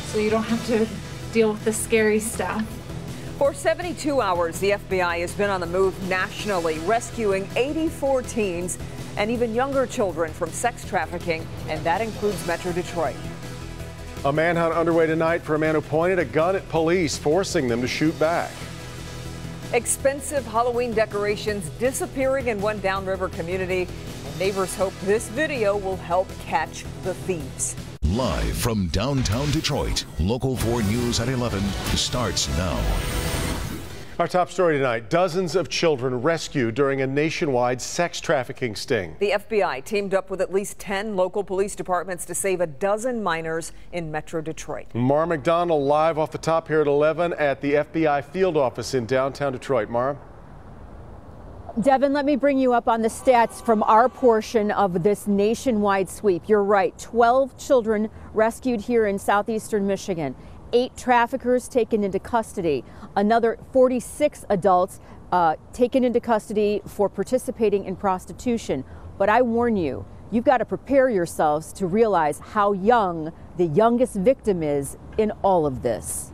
so you don't have to deal with the scary stuff. For 72 hours, the FBI has been on the move nationally, rescuing 84 teens and even younger children from sex trafficking, and that includes Metro Detroit. A manhunt underway tonight for a man who pointed a gun at police, forcing them to shoot back. Expensive Halloween decorations disappearing in one downriver community, and neighbors hope this video will help catch the thieves. Live from downtown Detroit, Local 4 News at 11 starts now. Our top story tonight, dozens of children rescued during a nationwide sex trafficking sting. The FBI teamed up with at least 10 local police departments to save a dozen minors in Metro Detroit. Mara McDonald live off the top here at 11 at the FBI field office in downtown Detroit. Mara? Devin, let me bring you up on the stats from our portion of this nationwide sweep. You're right, 12 children rescued here in southeastern Michigan. 8 traffickers taken into custody. Another 46 adults taken into custody for participating in prostitution. But I warn you, you've got to prepare yourselves to realize how young the youngest victim is in all of this.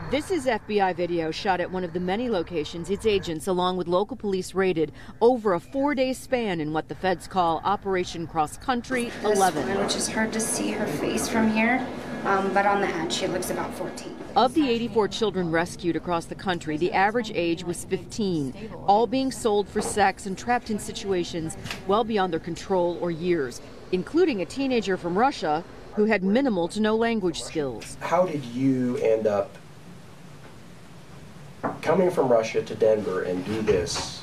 This is FBI video shot at one of the many locations its agents, along with local police, raided over a 4-day span in what the feds call Operation Cross Country 11. Which is hard to see her face from here, but on the ad she looks about 14. Of the 84 children rescued across the country, the average age was 15, all being sold for sex and trapped in situations well beyond their control or years, including a teenager from Russia who had minimal to no language skills. How did you end up coming from Russia to Denver and do this?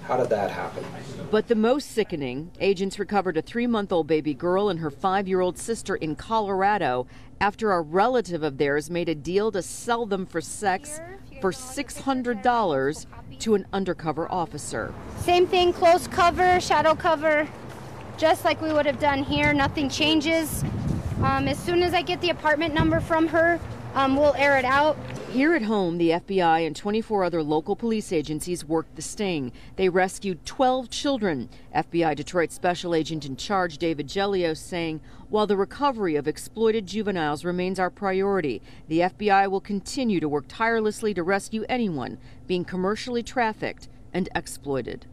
How did that happen? But the most sickening, agents recovered a 3-month-old baby girl and her 5-year-old sister in Colorado after a relative of theirs made a deal to sell them for sex for $600 to an undercover officer. Same thing, close cover, shadow cover, just like we would have done here. Nothing changes. As soon as I get the apartment number from her, we'll air it out. Here at home, the FBI and 24 other local police agencies worked the sting. They rescued 12 children. FBI Detroit Special Agent in Charge David Gelios saying, while the recovery of exploited juveniles remains our priority, the FBI will continue to work tirelessly to rescue anyone being commercially trafficked and exploited.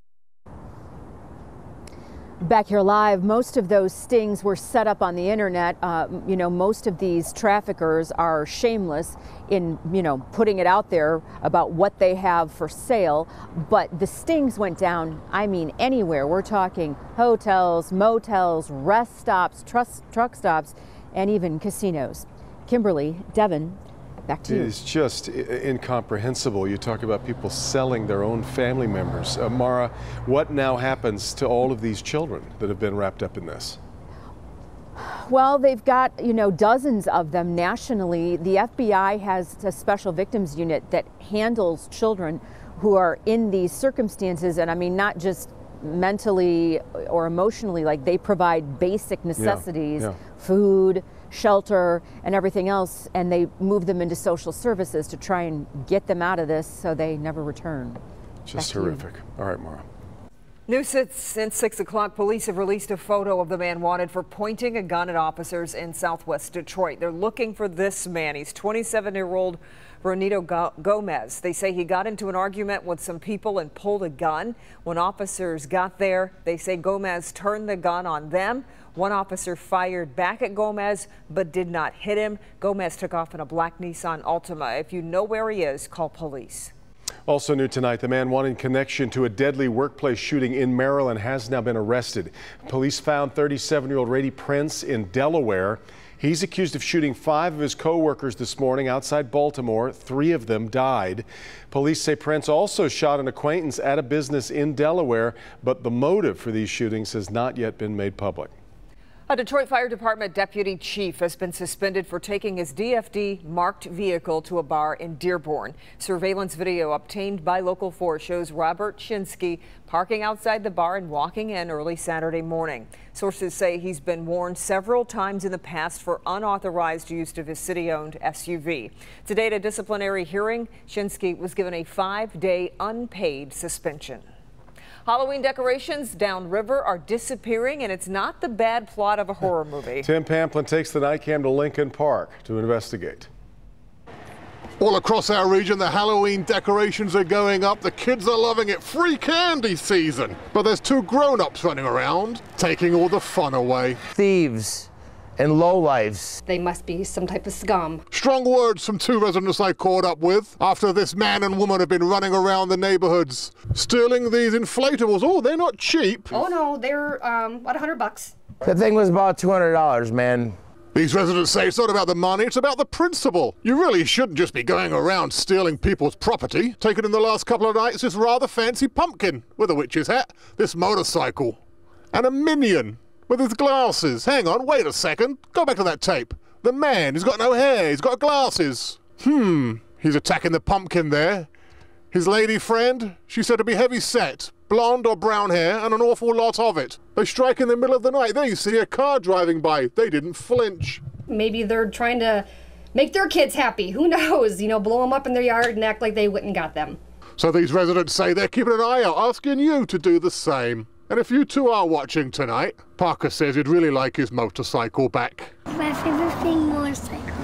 Back here live, most of those stings were set up on the internet. Most of these traffickers are shameless in, putting it out there about what they have for sale. But the stings went down, anywhere. We're talking hotels, motels, rest stops, truck stops, and even casinos. Kimberly, Devin, back to you. It's just incomprehensible. You talk about people selling their own family members. Mara, what now happens to all of these children that have been wrapped up in this? Well, they've got, dozens of them nationally. The FBI has a special victims unit that handles children who are in these circumstances, and not just mentally or emotionally, like they provide basic necessities, food, shelter, and everything else, and they move them into social services to try and get them out of this so they never return. Just horrific. All right, Mara. News since 6 o'clock, police have released a photo of the man wanted for pointing a gun at officers in southwest Detroit. They're looking for this man. He's 27-year-old Ronito Gomez. They say he got into an argument with some people and pulled a gun. When officers got there, they say Gomez turned the gun on them. One officer fired back at Gomez but did not hit him. Gomez took off in a black Nissan Altima. If you know where he is, call police. Also new tonight, the man wanted in connection to a deadly workplace shooting in Maryland has now been arrested. Police found 37-year-old Rady Prince in Delaware. He's accused of shooting 5 of his co-workers this morning outside Baltimore. 3 of them died. Police say Prince also shot an acquaintance at a business in Delaware, but the motive for these shootings has not yet been made public. A Detroit Fire Department deputy chief has been suspended for taking his DFD marked vehicle to a bar in Dearborn. Surveillance video obtained by Local 4 shows Robert Shinsky parking outside the bar and walking in early Saturday morning. Sources say he's been warned several times in the past for unauthorized use of his city-owned SUV. Today at a disciplinary hearing, Shinsky was given a 5-day unpaid suspension. Halloween decorations downriver are disappearing, and it's not the bad plot of a horror movie. Tim Pamplin takes the night cam to Lincoln Park to investigate. All across our region, the Halloween decorations are going up. The kids are loving it. Free candy season. But there's two grown-ups running around, taking all the fun away. Thieves and lowlifes. They must be some type of scum. Strong words from two residents I caught up with after this man and woman have been running around the neighborhoods, stealing these inflatables. Oh, they're not cheap. Oh no, they're about $100. That thing was about $200, man. These residents say it's not about the money, it's about the principle. You really shouldn't just be going around stealing people's property. Taken in the last couple of nights, this rather fancy pumpkin with a witch's hat, this motorcycle, and a minion with his glasses. Hang on, wait a second. Go back to that tape. The man, he's got no hair, he's got glasses. He's attacking the pumpkin there. His lady friend, she said to be heavy set, blonde or brown hair, and an awful lot of it. They strike in the middle of the night. There you see a car driving by. They didn't flinch. Maybe they're trying to make their kids happy. Who knows? You know, blow them up in their yard and act like they went and got them. So these residents say they're keeping an eye out, asking you to do the same. And if you two are watching tonight, Parker says he'd really like his motorcycle back. My favorite thing, motorcycle.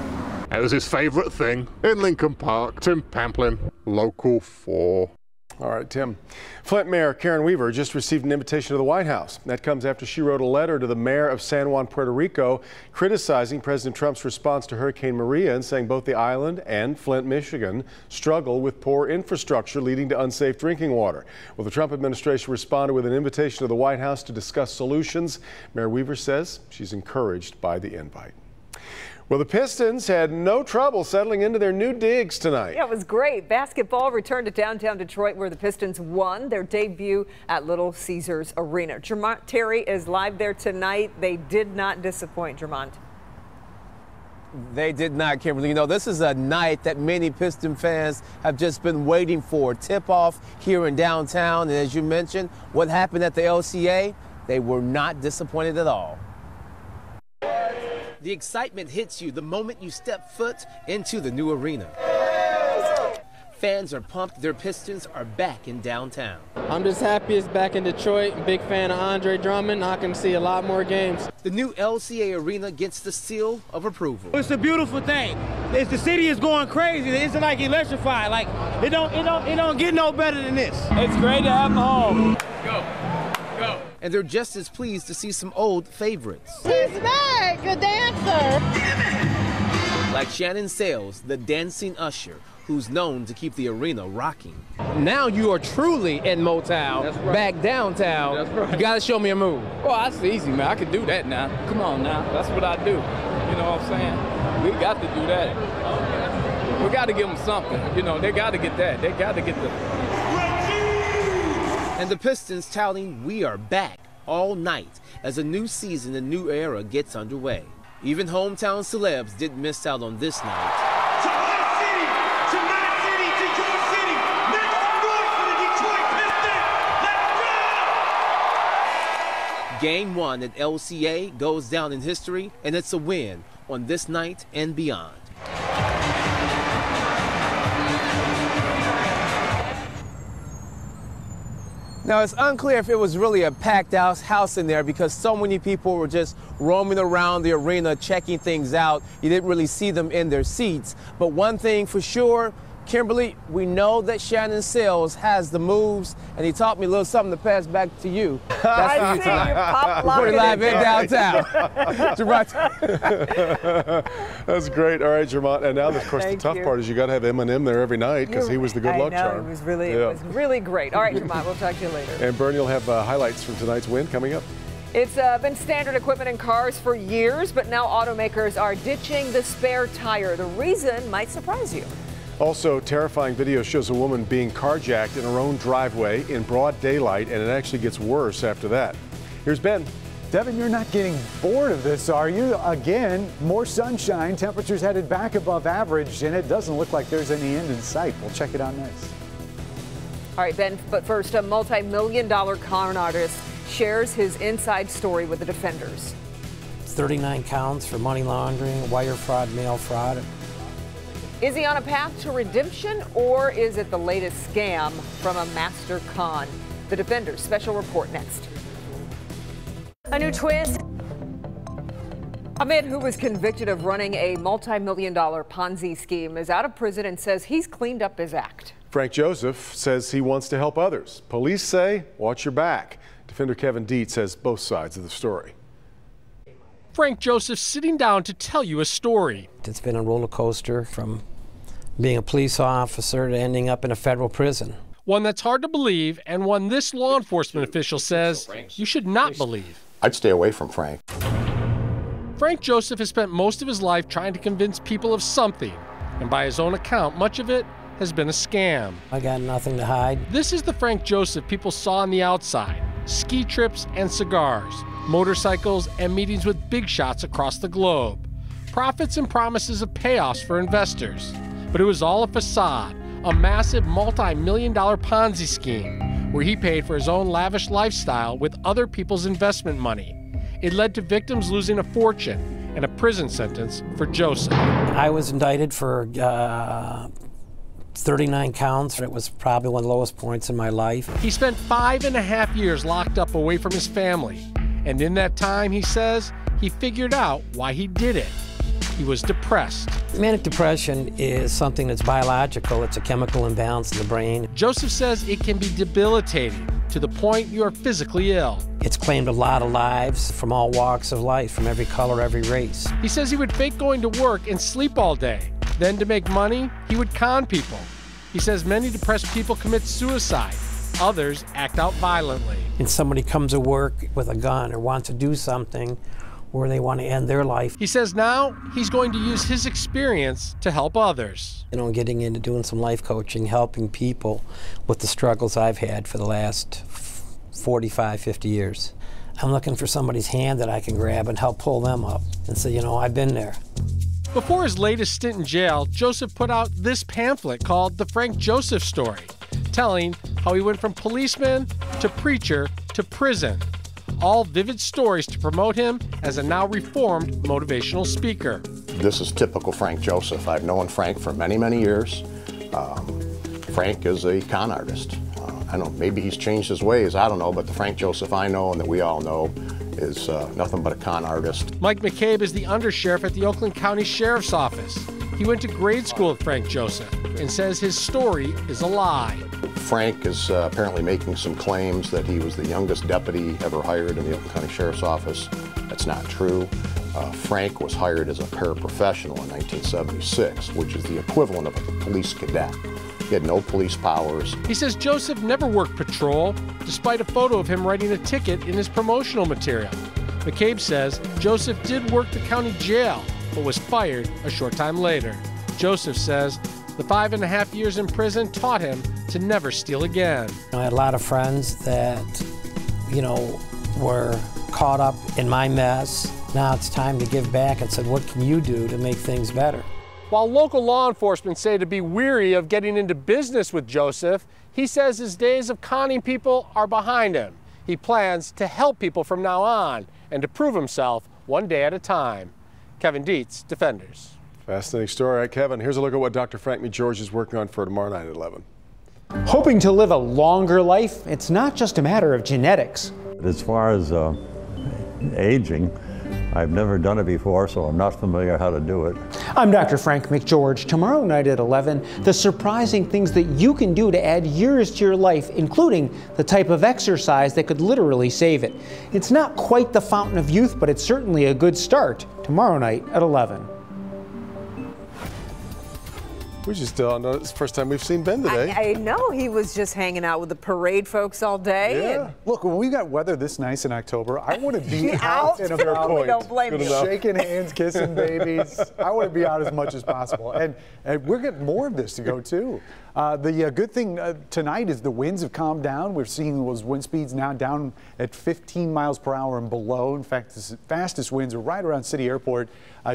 That was his favorite thing. In Lincoln Park, Tim Pamplin, Local 4. All right, Tim. Flint Mayor Karen Weaver just received an invitation to the White House. That comes after she wrote a letter to the mayor of San Juan, Puerto Rico, criticizing President Trump's response to Hurricane Maria and saying both the island and Flint, Michigan struggle with poor infrastructure leading to unsafe drinking water. Well, the Trump administration responded with an invitation to the White House to discuss solutions. Mayor Weaver says she's encouraged by the invite. Well, the Pistons had no trouble settling into their new digs tonight. Yeah, it was great. Basketball returned to downtown Detroit, where the Pistons won their debut at Little Caesars Arena. Jermont Terry is live there tonight. They did not disappoint, Jermont. They did not, Kimberly. You know, this is a night that many Piston fans have just been waiting for. Tip-off here in downtown. And as you mentioned, what happened at the LCA, they were not disappointed at all. The excitement hits you the moment you step foot into the new arena. Fans are pumped. Their Pistons are back in downtown. I'm just happy it's back in Detroit. Big fan of Andre Drummond. I can see a lot more games. The new LCA arena gets the seal of approval. It's a beautiful thing. The city is going crazy. It's like electrified. Like it don't get no better than this. It's great to have them home. Go. And they're just as pleased to see some old favorites. He's back, a dancer. Like Shannon Sales, the dancing usher, who's known to keep the arena rocking. Now you are truly in Motown, right. Back downtown. That's right. You gotta show me a move. Well, that's easy, man. I can do that now. Come on now, that's what I do. You know what I'm saying? We got to do that. We got to give them something. You know, they got to get that. They got to get the... And the Pistons touting we are back all night as a new season, a new era gets underway. Even hometown celebs didn't miss out on this night. To my city, to your city, make some noise for the Detroit Pistons. Let's go! Game 1 at LCA goes down in history, and it's a win on this night and beyond. Now, it's unclear if it was really a packed house in there because so many people were just roaming around the arena, checking things out. You didn't really see them in their seats. But one thing for sure, Kimberly, we know that Shannon Sales has the moves, and he taught me a little something to pass back to you. That's for you tonight. We're live in downtown. That's great. All right, Jermont. And now, of course, the tough part is you got to have Eminem there every night because he was the good luck charm. It was really great. All right, Jermont, we'll talk to you later. And Bernie will have highlights from tonight's win coming up. It's been standard equipment in cars for years, but now automakers are ditching the spare tire. The reason might surprise you. Also, terrifying video shows a woman being carjacked in her own driveway in broad daylight, and it actually gets worse after that. Here's Ben. Devin, you're not getting bored of this, are you? Again, more sunshine, temperatures headed back above average, and it doesn't look like there's any end in sight. We'll check it out next. All right, Ben, but first, a multi-million-dollar con artist shares his inside story with the defenders. 39 counts for money laundering, wire fraud, mail fraud. Is he on a path to redemption, or is it the latest scam from a master con? The Defender's special report next. A new twist. A man who was convicted of running a multi-million-dollar Ponzi scheme is out of prison and says he's cleaned up his act. Frank Joseph says he wants to help others. Police say, watch your back. Defender Kevin Dietz says both sides of the story. Frank Joseph sitting down to tell you a story. It's been a roller coaster from being a police officer to ending up in a federal prison. One that's hard to believe, and one this law enforcement official says you should not believe. I'd stay away from Frank. Frank Joseph has spent most of his life trying to convince people of something, and by his own account, much of it has been a scam. I got nothing to hide. This is the Frank Joseph people saw on the outside. Ski trips and cigars, motorcycles and meetings with big shots across the globe. Profits and promises of payoffs for investors. But it was all a facade, a massive multi-million-dollar Ponzi scheme where he paid for his own lavish lifestyle with other people's investment money. It led to victims losing a fortune and a prison sentence for Joseph. I was indicted for 39 counts. It was probably one of the lowest points in my life. He spent 5.5 years locked up away from his family. And in that time, he says, he figured out why he did it. He was depressed. Manic depression is something that's biological. It's a chemical imbalance in the brain. Joseph says it can be debilitating to the point you are physically ill. It's claimed a lot of lives from all walks of life, from every color, every race. He says he would fake going to work and sleep all day. Then to make money, he would con people. He says many depressed people commit suicide. Others act out violently. And somebody comes to work with a gun or wants to do something where they want to end their life. He says now he's going to use his experience to help others. You know, getting into doing some life coaching, helping people with the struggles I've had for the last 45, 50 years. I'm looking for somebody's hand that I can grab and help pull them up and say, you know, I've been there. Before his latest stint in jail, Joseph put out this pamphlet called The Frank Joseph Story, telling how he went from policeman to preacher to prison. All vivid stories to promote him as a now reformed motivational speaker. This is typical Frank Joseph. I've known Frank for many, many years. Frank is a con artist. I don't know, maybe he's changed his ways, I don't know, but the Frank Joseph I know and that we all know is nothing but a con artist. Mike McCabe is the undersheriff at the Oakland County Sheriff's Office. He went to grade school with Frank Joseph and says his story is a lie. Frank is apparently making some claims that he was the youngest deputy ever hired in the Oakland County Sheriff's Office. That's not true. Frank was hired as a paraprofessional in 1976, which is the equivalent of a police cadet. He had no police powers. He says Joseph never worked patrol, despite a photo of him writing a ticket in his promotional material. McCabe says Joseph did work the county jail, but was fired a short time later. Joseph says the 5.5 years in prison taught him to never steal again. I had a lot of friends that, you know, were caught up in my mess. Now it's time to give back and said, what can you do to make things better? While local law enforcement say to be weary of getting into business with Joseph, he says his days of conning people are behind him. He plans to help people from now on and to prove himself one day at a time. Kevin Dietz, Defenders. Fascinating story. All right, Kevin, here's a look at what Dr. Frank McGeorge is working on for tomorrow night at 11. Hoping to live a longer life, it's not just a matter of genetics. As far as aging, I've never done it before, so I'm not familiar how to do it. I'm Dr. Frank McGeorge. Tomorrow night at 11, the surprising things that you can do to add years to your life, including the type of exercise that could literally save it. It's not quite the fountain of youth, but it's certainly a good start. Tomorrow night at 11. We just don't know. It's the first time we've seen Ben today. I know. He was just hanging out with the parade folks all day. Yeah. And look, when we got weather this nice in October, I want to be out and about. Don't blame me. Shaking hands, kissing babies. I want to be out as much as possible. And we're getting more of this to go, too. The good thing tonight is the winds have calmed down. We're seeing those wind speeds now down at 15 miles per hour and below. In fact, the fastest winds are right around City Airport,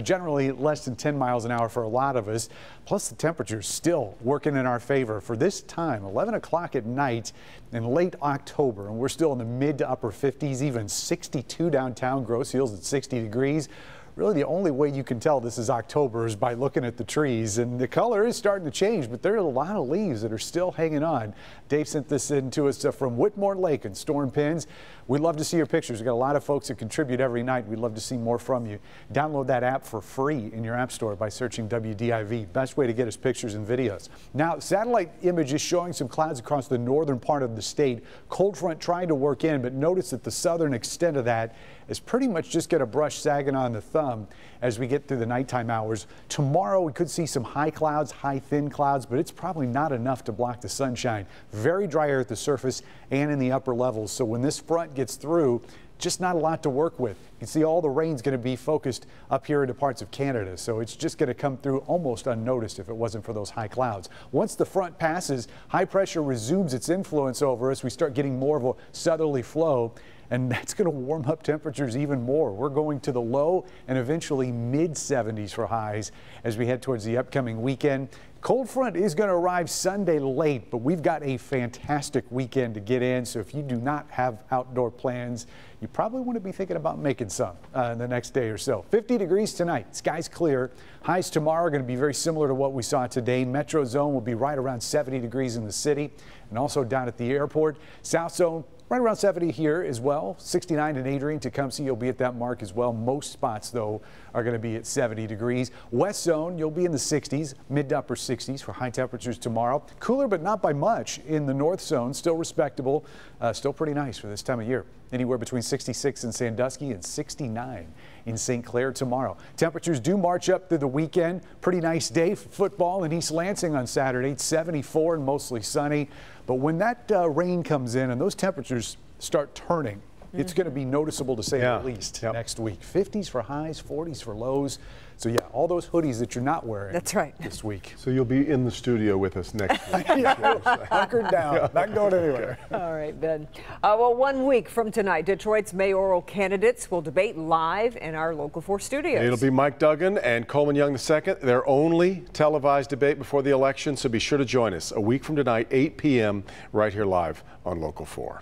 generally less than 10 miles an hour for a lot of us. Plus, the temperature's still working in our favor for this time, 11 o'clock at night in late October. And we're still in the mid to upper 50s, even 62 downtown. Grosse Ile's at 60 degrees. Really, the only way you can tell this is October is by looking at the trees, and the color is starting to change, but there are a lot of leaves that are still hanging on. Dave sent this in to us from Whitmore Lake and Storm Pins. We'd love to see your pictures. We've got a lot of folks that contribute every night. We'd love to see more from you. Download that app for free in your app store by searching WDIV. Best way to get us pictures and videos. Now, satellite images showing some clouds across the northern part of the state. Cold front trying to work in, but notice that the southern extent of that is pretty much just going to brush Saginaw on the thumb as we get through the nighttime hours. Tomorrow we could see some high clouds, high thin clouds, but it's probably not enough to block the sunshine. Very dry air at the surface and in the upper levels. So when this front gets through, just not a lot to work with. You can see all the rain's going to be focused up here into parts of Canada, so it's just going to come through almost unnoticed if it wasn't for those high clouds. Once the front passes, high pressure resumes its influence over us. We start getting more of a southerly flow, and that's going to warm up temperatures even more. We're going to the low and eventually mid-70s for highs as we head towards the upcoming weekend. Cold front is going to arrive Sunday late, but we've got a fantastic weekend to get in. So if you do not have outdoor plans, you probably want to be thinking about making some in the next day or so. 50 degrees tonight, skies clear. Highs tomorrow are going to be very similar to what we saw today. Metro zone will be right around 70 degrees in the city and also down at the airport. South zone right around 70 here as well. 69 in Adrian. Tecumseh, you'll be at that mark as well. Most spots, though, are going to be at 70 degrees. West zone, you'll be in the 60s, mid to upper 60s for high temperatures tomorrow. Cooler, but not by much in the north zone. Still respectable. Still pretty nice for this time of year. Anywhere between 66 in Sandusky and 69 in St. Clair tomorrow. Temperatures do march up through the weekend. Pretty nice day for football in East Lansing on Saturday. It's 74 and mostly sunny. But when that rain comes in and those temperatures start turning, it's going to be noticeable to say the least next week. 50s for highs, 40s for lows. So yeah, all those hoodies that you're not wearing this week. So you'll be in the studio with us next week. Hunkered down, not going anywhere. All right, Ben. Well, 1 week from tonight, Detroit's mayoral candidates will debate live in our Local 4 studios. It'll be Mike Duggan and Coleman Young II, their only televised debate before the election, so be sure to join us a week from tonight, 8 p.m., right here live on Local 4.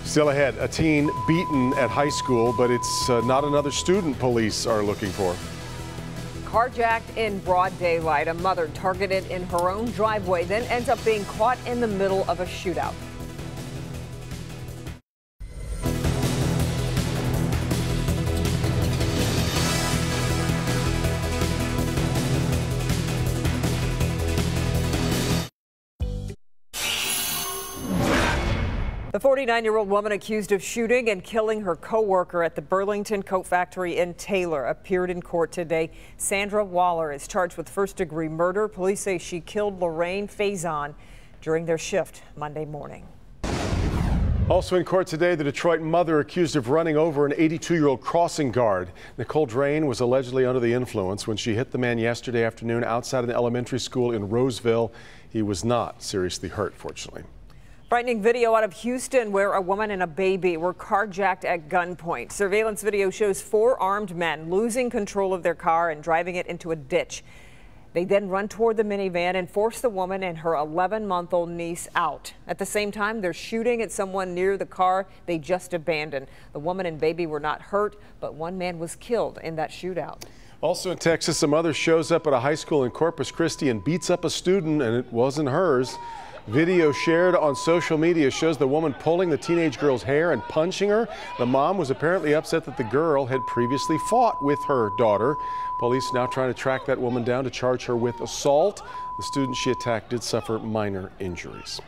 Still ahead, a teen beaten at high school, but it's not another student police are looking for. Carjacked in broad daylight, a mother targeted in her own driveway, then ends up being caught in the middle of a shootout. The 49-year-old woman accused of shooting and killing her co-worker at the Burlington Coat Factory in Taylor appeared in court today. Sandra Waller is charged with first-degree murder. Police say she killed Lorraine Faison during their shift Monday morning. Also in court today, the Detroit mother accused of running over an 82-year-old crossing guard. Nicole Drain was allegedly under the influence when she hit the man yesterday afternoon outside an elementary school in Roseville. He was not seriously hurt, fortunately. Frightening video out of Houston where a woman and a baby were carjacked at gunpoint. Surveillance video shows 4 armed men losing control of their car and driving it into a ditch. They then run toward the minivan and force the woman and her 11-month-old niece out. At the same time, they're shooting at someone near the car they just abandoned. The woman and baby were not hurt, but one man was killed in that shootout. Also in Texas, a mother shows up at a high school in Corpus Christi and beats up a student, and it wasn't hers. Video shared on social media shows the woman pulling the teenage girl's hair and punching her. The mom was apparently upset that the girl had previously fought with her daughter. Police now trying to track that woman down to charge her with assault. The student she attacked did suffer minor injuries.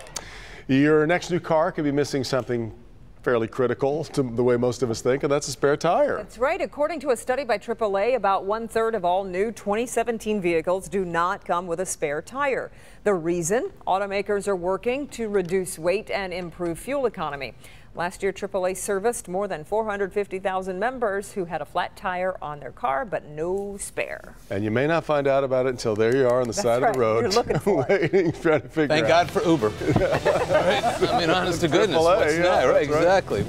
Your next new car could be missing something fairly critical to the way most of us think, and that's a spare tire. That's right. According to a study by AAA, about 1/3 of all new 2017 vehicles do not come with a spare tire. The reason? Automakers are working to reduce weight and improve fuel economy. Last year, AAA serviced more than 450,000 members who had a flat tire on their car, but no spare. And you may not find out about it until there you are on the side of the road. You're looking for waiting, trying to figure out. Thank God for Uber. Right? I mean, honest to goodness. What's that? Right, exactly.